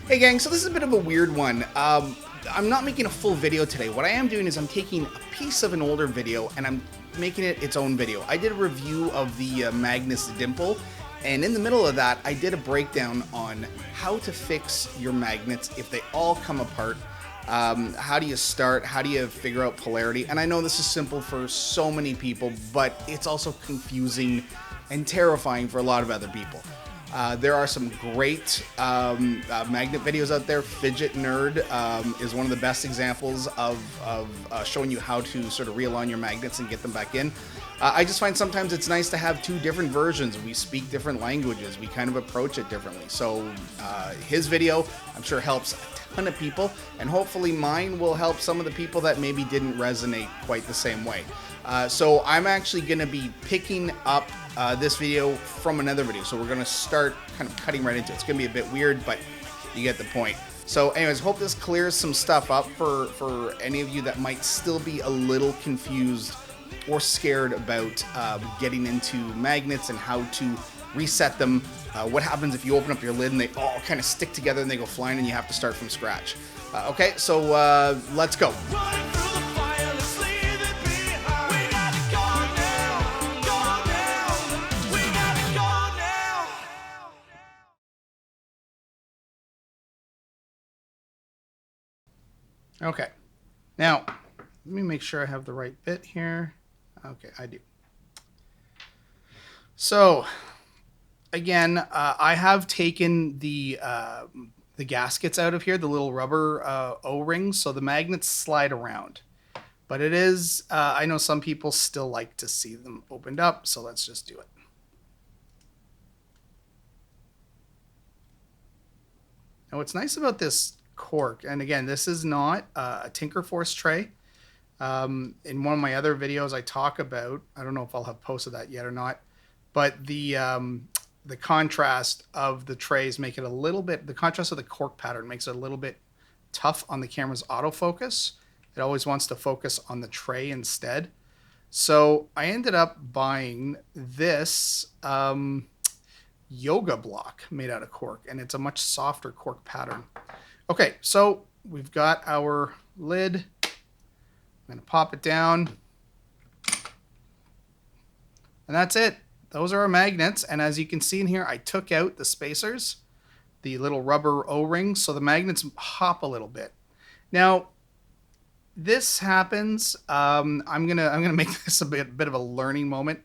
Hey gang, so this is a bit of a weird one. I'm not making a full video today. What I am doing is I'm taking a piece of an older video and I'm making it its own video. I did a review of the Magnus Dimple, and in the middle of that I did a breakdown on how to fix your magnets if they all come apart. How do you start? How do you figure out polarity? And I know this is simple for so many people, but it's also confusing and terrifying for a lot of other people. There are some great magnet videos out there. Fidget Nerd is one of the best examples of showing you how to sort of realign your magnets and get them back in. I just find sometimes it's nice to have two different versions. We speak different languages. We kind of approach it differently. So his video, I'm sure, helps a ton of people, and hopefully mine will help some of the people that maybe didn't resonate quite the same way. So I'm actually going to be picking up this video from another video. So we're going to start kind of cutting right into it. It's going to be a bit weird, but you get the point. So anyways, hope this clears some stuff up for any of you that might still be a little confused or scared about getting into magnets and how to reset them. What happens if you open up your lid and they all kind of stick together and they go flying and you have to start from scratch. Okay, so let's go. Okay, now let me make sure I have the right bit here. Okay, I do. So again, I have taken the gaskets out of here, the little rubber O-rings, so the magnets slide around. But it is, I know some people still like to see them opened up, so let's just do it. Now what's nice about this cork, and again, this is not a Tinker Force tray. In one of my other videos I talk about, I don't know if I'll have posted that yet or not, but the contrast of the trays make it a little bit, the contrast of the cork pattern makes it a little bit tough on the camera's autofocus. It always wants to focus on the tray instead. So I ended up buying this yoga block made out of cork, and it's a much softer cork pattern. Okay, so we've got our lid. I'm going to pop it down. And that's it. Those are our magnets. And as you can see in here, I took out the spacers, the little rubber O-rings, so the magnets hop a little bit. Now, this happens. I'm gonna make this a bit of a learning moment.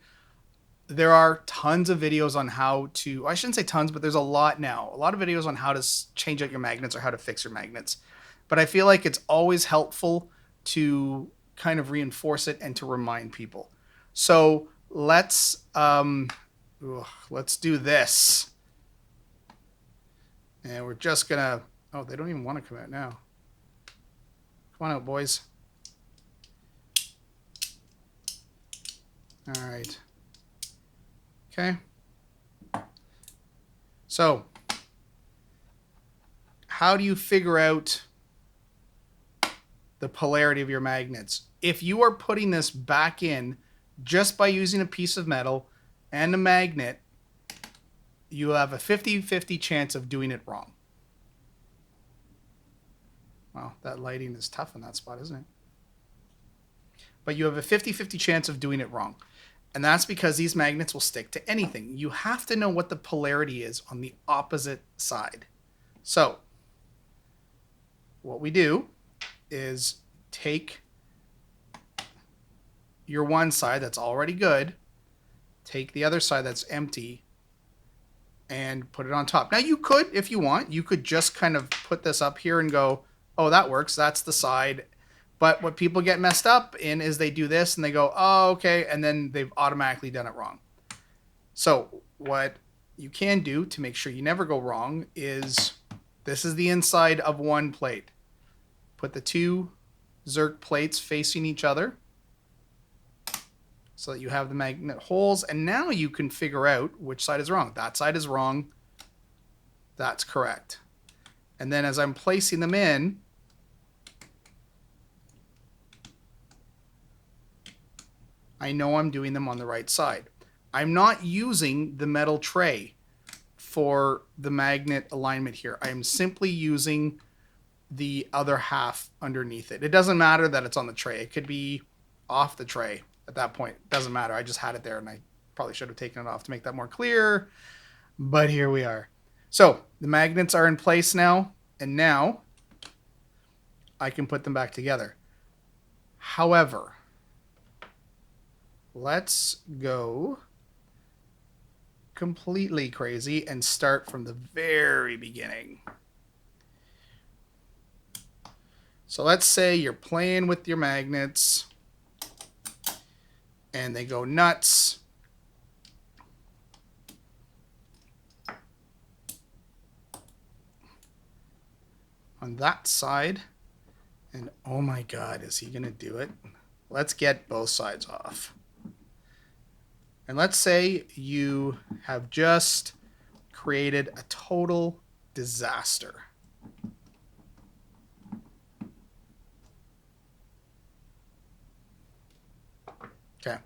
There are tons of videos on how to, I shouldn't say tons, but there's a lot now. A lot of videos on how to change out your magnets or how to fix your magnets. But I feel like it's always helpful to kind of reinforce it and to remind people. So let's do this. And we're just gonna, oh, they don't even want to come out now. Come on out, boys. All right. Okay. So, how do you figure out the polarity of your magnets? If you are putting this back in just by using a piece of metal and a magnet, you have a 50-50 chance of doing it wrong. Well, that lighting is tough in that spot, isn't it? But you have a 50-50 chance of doing it wrong. And that's because these magnets will stick to anything. You have to know what the polarity is on the opposite side. So what we do is take your one side that's already good, take the other side that's empty, and put it on top. Now you could, if you want, you could just kind of put this up here and go, oh, that works. That's the side. But what people get messed up in is they do this and they go, oh, okay, and then they've automatically done it wrong. So what you can do to make sure you never go wrong is, this is the inside of one plate. Put the two Zerk plates facing each other so that you have the magnet holes, and now you can figure out which side is wrong. That side is wrong. That's correct. And then as I'm placing them in, I know I'm doing them on the right side. I'm not using the metal tray for the magnet alignment here. I am simply using the other half underneath it. It doesn't matter that it's on the tray. It could be off the tray at that point. It doesn't matter. I just had it there, and I probably should have taken it off to make that more clear. But here we are. So the magnets are in place now, and now I can put them back together. However, let's go completely crazy and start from the very beginning. So let's say you're playing with your magnets and they go nuts. On that side. And oh my God, is he going to do it? Let's get both sides off. And let's say you have just created a total disaster. Okay.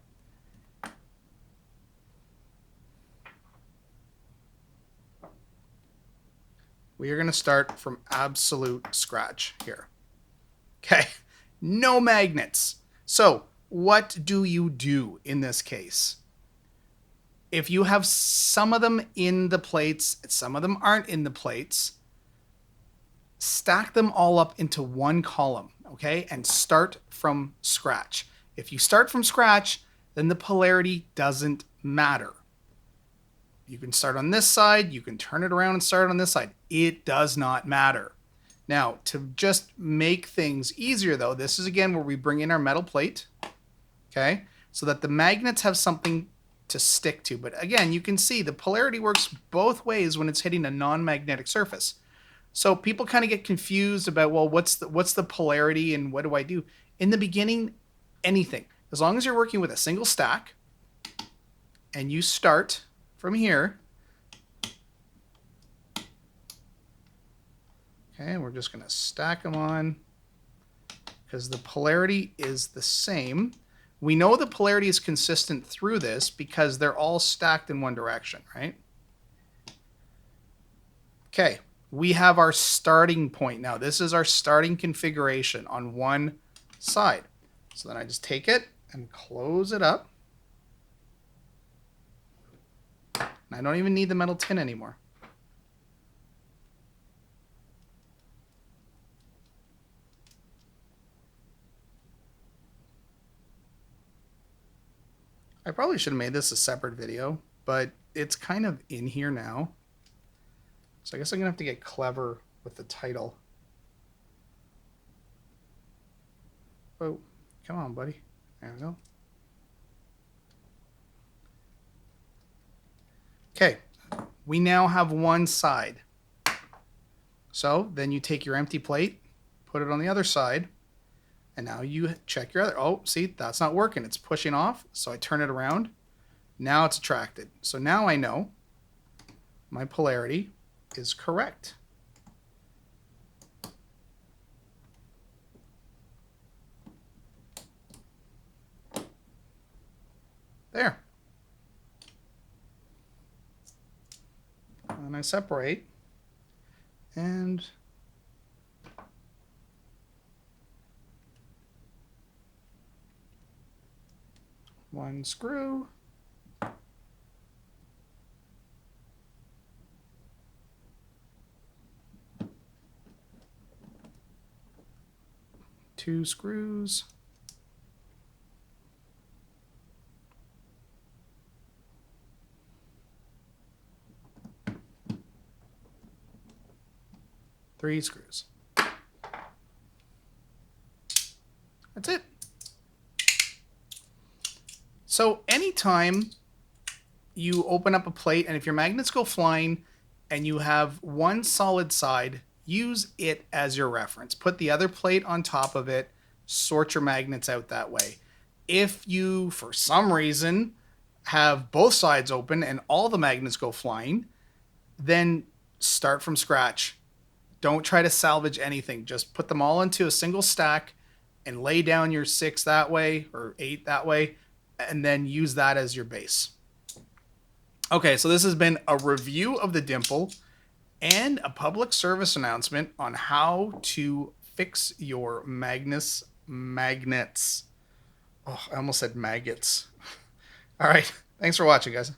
We are going to start from absolute scratch here. Okay. No magnets. So what do you do in this case? If you have some of them in the plates, some of them aren't in the plates, stack them all up into one column, okay? And start from scratch. If you start from scratch, then the polarity doesn't matter. You can start on this side, you can turn it around and start on this side. It does not matter. Now, to just make things easier though, this is again where we bring in our metal plate, okay? So that the magnets have something to stick to. But again, you can see the polarity works both ways when it's hitting a non-magnetic surface. So people kind of get confused about, well, what's the polarity and what do I do? In the beginning, anything. As long as you're working with a single stack and you start from here. Okay, we're just going to stack them on because the polarity is the same. We know the polarity is consistent through this because they're all stacked in one direction, right? Okay, we have our starting point now. This is our starting configuration on one side. So then I just take it and close it up. And I don't even need the metal tin anymore. I probably should have made this a separate video, but it's kind of in here now. So I guess I'm going to have to get clever with the title. Oh, come on, buddy. There we go. Okay, we now have one side. So then you take your empty plate, put it on the other side, and now you check your other. Oh, see, that's not working. It's pushing off. So I turn it around. Now it's attracted. So now I know my polarity is correct. There. And I separate. And one screw. Two screws. Three screws. That's it. So anytime you open up a plate and if your magnets go flying and you have one solid side, use it as your reference. Put the other plate on top of it, sort your magnets out that way. If you, for some reason, have both sides open and all the magnets go flying, then start from scratch. Don't try to salvage anything. Just put them all into a single stack and lay down your 6 that way or 8 that way, and then use that as your base. Okay, so this has been a review of the dimple and a public service announcement on how to fix your magnets. Oh, I almost said maggots. All right. Thanks for watching, guys.